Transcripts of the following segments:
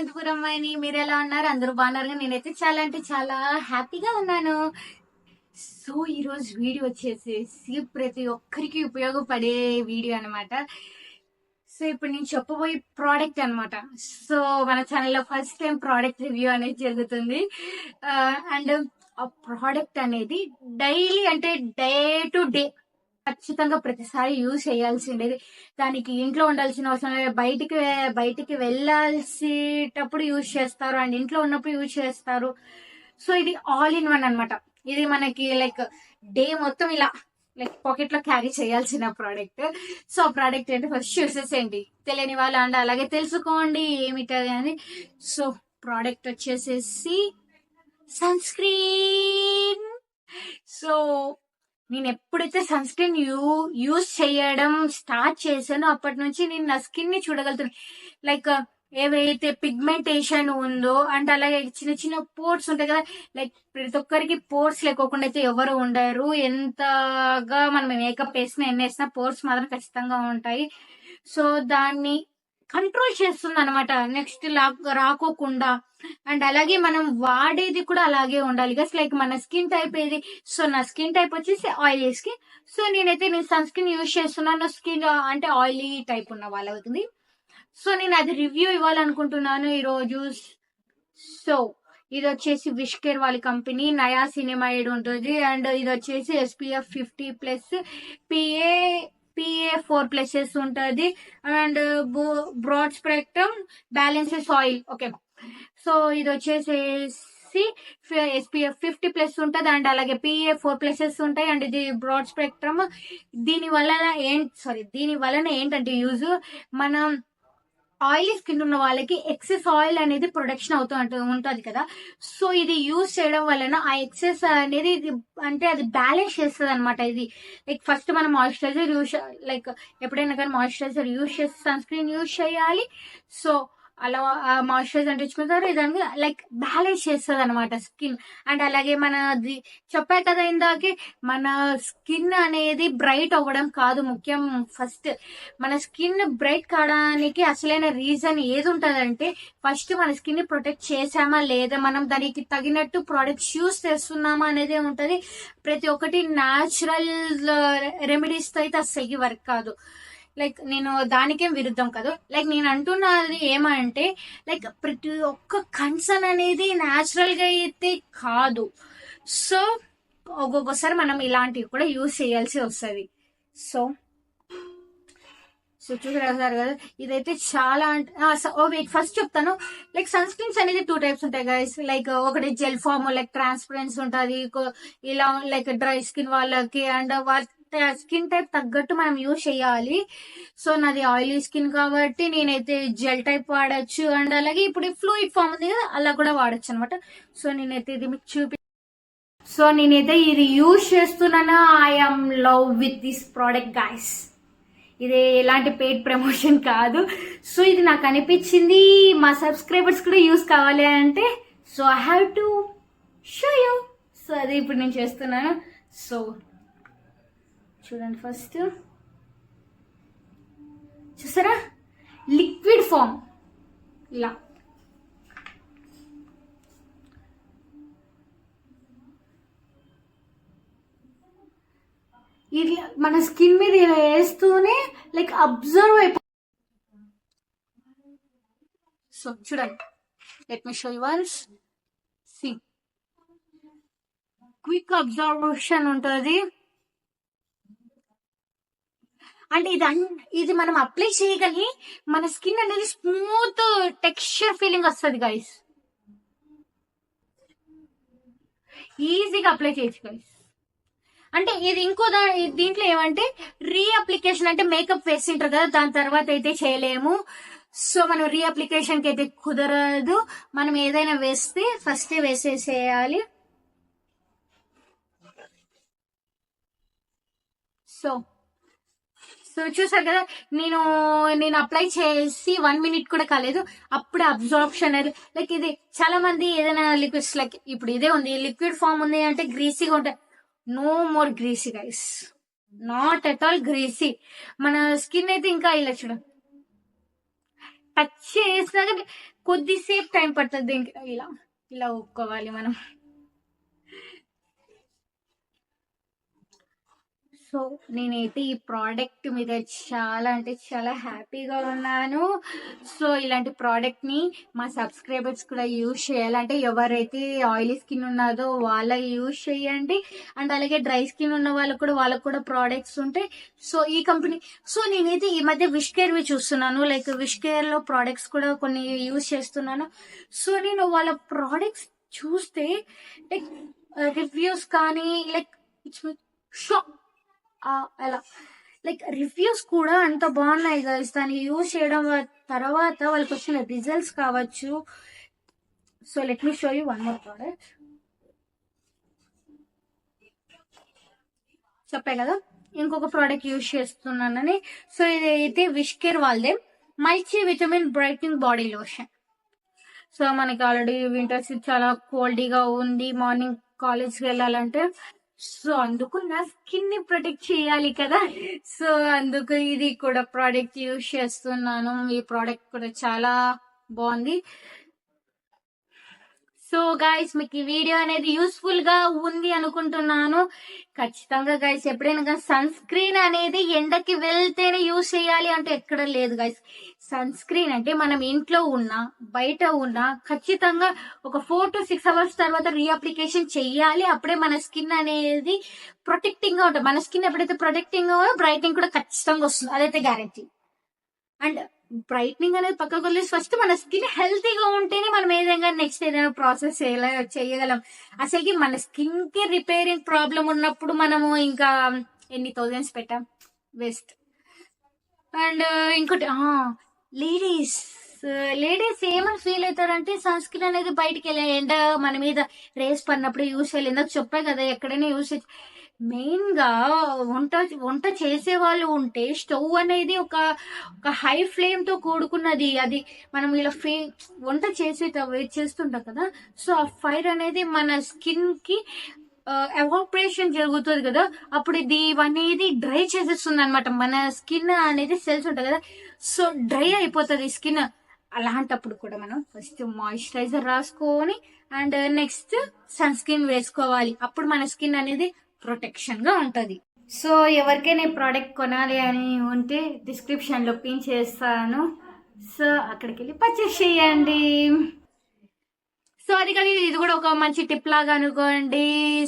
అనంతపురం అమ్మాయిని. మీరు ఎలా ఉన్నారు? అందరూ బాగున్నారు. నేనైతే చాలా అంటే చాలా హ్యాపీగా ఉన్నాను. సో ఈ రోజు వీడియో వచ్చేసేసి ప్రతి ఒక్కరికి ఉపయోగపడే వీడియో అనమాట. సో ఇప్పుడు నేను చెప్పబోయే ప్రోడక్ట్ అనమాట. సో మన ఛానల్లో ఫస్ట్ టైం ప్రోడక్ట్ రివ్యూ అనేది జరుగుతుంది. అండ్ ఆ ప్రోడక్ట్ అనేది డైలీ అంటే డే టు డే ఖచ్చితంగా ప్రతిసారి యూజ్ చేయాల్సిండేది. దానికి ఇంట్లో ఉండాల్సిన అవసరం లేదు. బయటికి వెళ్ళాల్సేటప్పుడు యూజ్ చేస్తారు అండ్ ఇంట్లో ఉన్నప్పుడు యూజ్ చేస్తారు. సో ఇది ఆల్ ఇన్ వన్ అనమాట. ఇది మనకి లైక్ డే మొత్తం ఇలా లైక్ పాకెట్ లో క్యారీ చేయాల్సిన ప్రోడక్ట్. సో ఆ ప్రోడక్ట్ ఏంటి ఫస్ట్ చూసేసేయండి. తెలియని వాళ్ళు అండ్ అలాగే తెలుసుకోండి ఏమిటది అని. సో ప్రోడక్ట్ వచ్చేసేసి సన్ స్క్రీన్. సో నేను ఎప్పుడైతే సన్ స్క్రీన్ యూజ్ చేయడం స్టార్ట్ చేశానో అప్పటి నుంచి నేను నా స్కిన్ ని చూడగలుగుతున్నాను. లైక్ ఏవైతే పిగ్మెంటేషన్ ఉందో అండ్ అలాగే చిన్న చిన్న పోర్స్ ఉంటాయి కదా, లైక్ ప్రతి ఒక్కరికి పోర్స్ లేకోకుండా అయితే ఎవరు ఉండరు. ఎంతగా మనం మేకప్ వేసినా ఎన్ని వేసినా పోర్స్ మాత్రం ఖచ్చితంగా ఉంటాయి. సో దాన్ని కంట్రోల్ చేస్తుంది అనమాట, నెక్స్ట్ రాకోకుండా. అండ్ అలాగే మనం వాడేది కూడా అలాగే ఉండాలి గస్. లైక్ మన స్కిన్ టైప్ ఏది? సో నా స్కిన్ టైప్ వచ్చేసి ఆయిలీ స్కిన్. సో నేను సన్ స్క్రీన్ యూజ్ చేస్తున్నాను. స్కిన్ అంటే ఆయిలీ టైప్ ఉన్న వాళ్ళు అవుతుంది. సో నేను అది రివ్యూ ఇవ్వాలనుకుంటున్నాను ఈరోజు. సో ఇది వచ్చేసి విష్కేర్ వాళ్ళ కంపెనీ నయా సినిమాయిడ్ ఉంటుంది. అండ్ ఇది వచ్చేసి SPF 50+ PA4+ ఉంటుంది. And broad spectrum balances oil. Okay, so ఇది వచ్చేసేసి SPF 50+ ఉంటుంది అండ్ అలాగే PA4+ ఉంటాయి. అండ్ ఇది బ్రాడ్ స్పెక్ట్రమ్. దీని వలన ఏంటంటే యూజ్, మనం ఆయిలీ స్కిన్ ఉన్న వాళ్ళకి ఎక్సెస్ ఆయిల్ అనేది ప్రొడక్షన్ ఉంటుంది కదా. సో ఇది యూజ్ చేయడం వలన ఆ ఎక్సెస్ అనేది అంటే అది బ్యాలెన్స్ చేస్తుంది అనమాట. ఇది లైక్ ఫస్ట్ మనం మాయిశ్చరైజర్ లైక్ ఎప్పుడైనా కానీ మాయిశ్చరైజర్ యూజ్ చేసి సన్ స్క్రీన్ యూజ్ చేయాలి. సో అలా మాయిశ్చరైజర్ అంటించుకుంటారు. ఇదానికి లైక్ బ్యాలెన్స్ చేస్తుంది అనమాట స్కిన్. అండ్ అలాగే మనది చెప్పా కదా ఇందాకే, మన స్కిన్ అనేది బ్రైట్ అవ్వడం కాదు ముఖ్యం. ఫస్ట్ మన స్కిన్ బ్రైట్ కావడానికి అసలైన రీజన్ ఏది ఉంటుందంటే, ఫస్ట్ మన స్కిన్ ని ప్రొటెక్ట్ చేసామా లేదా, మనం దానికి తగినట్టు ప్రోడక్ట్స్ యూస్ చేస్తున్నామా అనేది ఉంటది. ప్రతి ఒక్కటి న్యాచురల్ రెమెడీస్ తో అయితే అసలు వర్క్ కాదు. లైక్ నేను దానికేం విరుద్ధం కాదు. లైక్ నేను అంటున్నది ఏమంటే, లైక్ ప్రతి ఒక్క కన్సర్న్ అనేది న్యాచురల్ గా అయితే కాదు. సో ఒక్కొక్కసారి మనం ఇలాంటివి కూడా యూజ్ చేయాల్సి వస్తుంది. సో చూసారు కదా, ఇదైతే చాలా అంటే ఫస్ట్ చెప్తాను. లైక్ సన్ స్క్రీన్స్ అనేది 2 టైప్స్ ఉంటాయి గైస్. లైక్ ఒకటి జెల్ ఫామ్, లైక్ ట్రాన్స్పరెన్స్ ఉంటుంది. ఇలా లైక్ డ్రై స్కిన్ వాళ్ళకి అండ్ స్కిన్ టైప్ తగ్గట్టు మనం యూజ్ చేయాలి. సో నాది ఆయిలీ స్కిన్ కాబట్టి నేనైతే జెల్ టైప్ వాడచ్చు. అండ్ అలాగే ఇప్పుడు ఫ్లూయిడ్ ఫామ్ ఉంది కదా, అలా కూడా వాడచ్చు అనమాట. సో నేనైతే ఇది మీకు నేనైతే ఇది యూజ్ చేస్తున్నాను. I am love with this product guys. ఇది ఎలాంటి పెయిడ్ ప్రమోషన్ కాదు. సో ఇది నాకు అనిపించింది, మా సబ్స్క్రైబర్స్ కూడా యూజ్ కావాలి అంటే, so I have to show you. So అది ఇప్పుడు నేను చేస్తున్నాను. సో చూడండి, ఫస్ట్ చూసారా, లిక్విడ్ ఫామ్ ఇలా. ఇది మన స్కిన్ మీద ఇలా వేస్తూనే లైక్ అబ్జర్వ్ అయిపో. సో చూడండి, let me show you once. See, quick observation ఉంటుంది. అంటే ఇది మనం అప్లై చేయగలిగి మన స్కిన్ అనేది స్మూత్ టెక్స్చర్ ఫీలింగ్ వస్తుంది గైస్. ఈజీగా అప్లై చేయొచ్చు గైస్. అంటే ఇది ఇంకో దీంట్లో ఏమంటే రీఅప్లికేషన్, అంటే మేకప్ వేసింటారు కదా, దాని తర్వాత అయితే చేయలేము. సో మనం రీఅప్లికేషన్ కి అయితే కుదరదు. మనం ఏదైనా వేస్తే ఫస్ట్ వేసేసేయాలి. సో చూసారు కదా, నేను అప్లై చేసి 1 minute కూడా కాలేదు, అప్పుడే అబ్జార్ప్షన్. లైక్ ఇది చాలా మంది ఏదైనా లిక్విడ్స్, లైక్ ఇప్పుడు ఇదే ఉంది లిక్విడ్ ఫామ్ ఉంది అంటే గ్రీసీగా ఉంటాయి. No more greasy guys, not at all greasy. మన స్కిన్ అయితే ఇంకా ఇలా చూడ టచ్ చేసినాక కొద్దిసేపు టైం పడుతుంది దీనికి. ఇలా ఇలా ఊపుకోవాలి మనం. సో నేనైతే ఈ ప్రోడక్ట్ మీద చాలా అంటే చాలా హ్యాపీగా ఉన్నాను. సో ఇలాంటి ప్రోడక్ట్ ని మా సబ్స్క్రైబర్స్ కూడా యూజ్ చేయాలంటే, ఎవరైతే ఆయిలీ స్కిన్ ఉన్నదో వాళ్ళ యూజ్ చేయండి. అండ్ అలాగే డ్రై స్కిన్ ఉన్న వాళ్ళకు కూడా ప్రోడక్ట్స్ ఉంటాయి. సో ఈ కంపెనీ, సో నేనైతే ఈ మధ్య విష్ కేర్ వి చూస్తున్నాను. లైక్ విష్ కేర్ లో ప్రోడక్ట్స్ కూడా కొన్ని యూజ్ చేస్తున్నాను. సో నేను వాళ్ళ ప్రోడక్ట్స్ చూస్తే లైక్ రివ్యూస్ కానీ లైక్ ఇట్స్ షాక్. అలా లైక్ రివ్యూస్ కూడా అంత బాగున్నాయి గైస్. దాన్ని యూజ్ చేయడం తర్వాత వాళ్ళకి వచ్చిన రిజల్ట్స్ కావచ్చు. So let me show you one more product. చెప్పే కదా ఇంకొక ప్రోడక్ట్ యూజ్ చేస్తున్నానని. సో ఇదైతే విష్ కేర్ వాళ్ళదే multi vitamin brightening body lotion. So మనకి ఆల్రెడీ వింటర్స్ చాలా కోల్డీగా ఉంది, మార్నింగ్ కాలేజ్కి వెళ్ళాలంటే. సో అందుకు నా స్కిన్ ని ప్రొటెక్ట్ చేయాలి కదా. సో అందుకు ఇది కూడా ప్రోడక్ట్ యూజ్ చేస్తున్నాను. ఈ ప్రోడక్ట్ కూడా చాలా బాగుంది. సో గైస్ మీకు ఈ వీడియో అనేది యూస్ఫుల్ గా ఉంది అనుకుంటున్నాను. ఖచ్చితంగా గైస్ ఎప్పుడైనా సన్ స్క్రీన్ అనేది ఎండకి వెళ్తేనే యూజ్ చేయాలి అంటే ఎక్కడ లేదు గైస్. సన్ స్క్రీన్ అంటే మనం ఇంట్లో ఉన్నా బయట ఉన్నా ఖచ్చితంగా ఒక 4 to 6 hours తర్వాత రీఅప్లికేషన్ చెయ్యాలి. అప్పుడే మన స్కిన్ అనేది ప్రొటెక్టింగ్ గా ఉంటుంది. మన స్కిన్ ఎప్పుడైతే ప్రొటెక్టింగ్ గా బ్రైట్నింగ్ కూడా ఖచ్చితంగా వస్తుంది, అదైతే గ్యారంటీ. అండ్ బ్రైట్నింగ్ అనేది పక్కకు వదిలేసి ఫస్ట్ మన స్కిన్ హెల్తీగా ఉంటేనే మనం ఏదైనా నెక్స్ట్ ఏదైనా ప్రాసెస్ చేయగలం. అసలుకి మన స్కిన్ కి రిపేరింగ్ ప్రాబ్లం ఉన్నప్పుడు మనము ఇంకా ఎన్ని థౌజండ్స్ పెట్టాం వేస్ట్. అండ్ ఇంకోటి లేడీస్ ఏమని ఫీల్ అవుతారంటే సన్ స్క్రీన్ అనేది బయటికి వెళ్ళే ఎండ మన మీద రేస్ పడినప్పుడు యూజ్ చేయాలి. ఇందాక చెప్పా కదా ఎక్కడైనా యూజ్ మెయిన్ గా వంట చేసే వాళ్ళు ఉంటే స్టవ్ అనేది ఒక హై ఫ్లేమ్ తో కూడుకున్నది. అది మనం ఇలా వంట చేస్తుంటాం కదా. సో ఆ ఫైర్ అనేది మన స్కిన్ కి ఎవాపరేషన్ జరుగుతుంది కదా, అప్పుడు ఇది అనేది డ్రై చేసేస్తుంది అనమాట. మన స్కిన్ అనేది సెల్స్ ఉంటుంది కదా, సో డ్రై అయిపోతుంది స్కిన్. అలాంటప్పుడు కూడా మనం ఫస్ట్ మాయిశ్చరైజర్ రాసుకొని అండ్ నెక్స్ట్ సన్ స్క్రీన్ వేసుకోవాలి. అప్పుడు మన స్కిన్ అనేది ప్రొటెక్షన్ గా ఉంటది. సో ఎవరికైనా ప్రోడక్ట్ కొనాలి అని ఉంటే డిస్క్రిప్షన్ లో పిన్ చేస్తాను. సో అక్కడికి వెళ్ళి పర్చేస్ చేయండి. సో అది కానీ ఇది కూడా ఒక మంచి టిప్ లాగా అనుకోండి.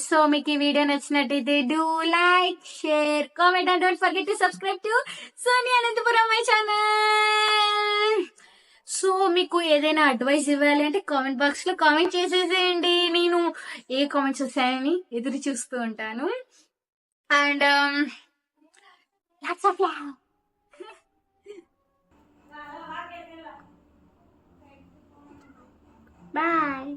సో మీకు ఈ వీడియో నచ్చినట్టయితే do like, share, comment and don't forget to subscribe to Soni Anantapuram my channel. So మీకు ఏదైనా అడ్వైస్ ఇవ్వాలి అంటే కామెంట్ బాక్స్ లో కామెంట్ చేసేసేయండి. నేను ఏ కామెంట్స్ వస్తాయని ఎదురు చూస్తూ ఉంటాను. And bye.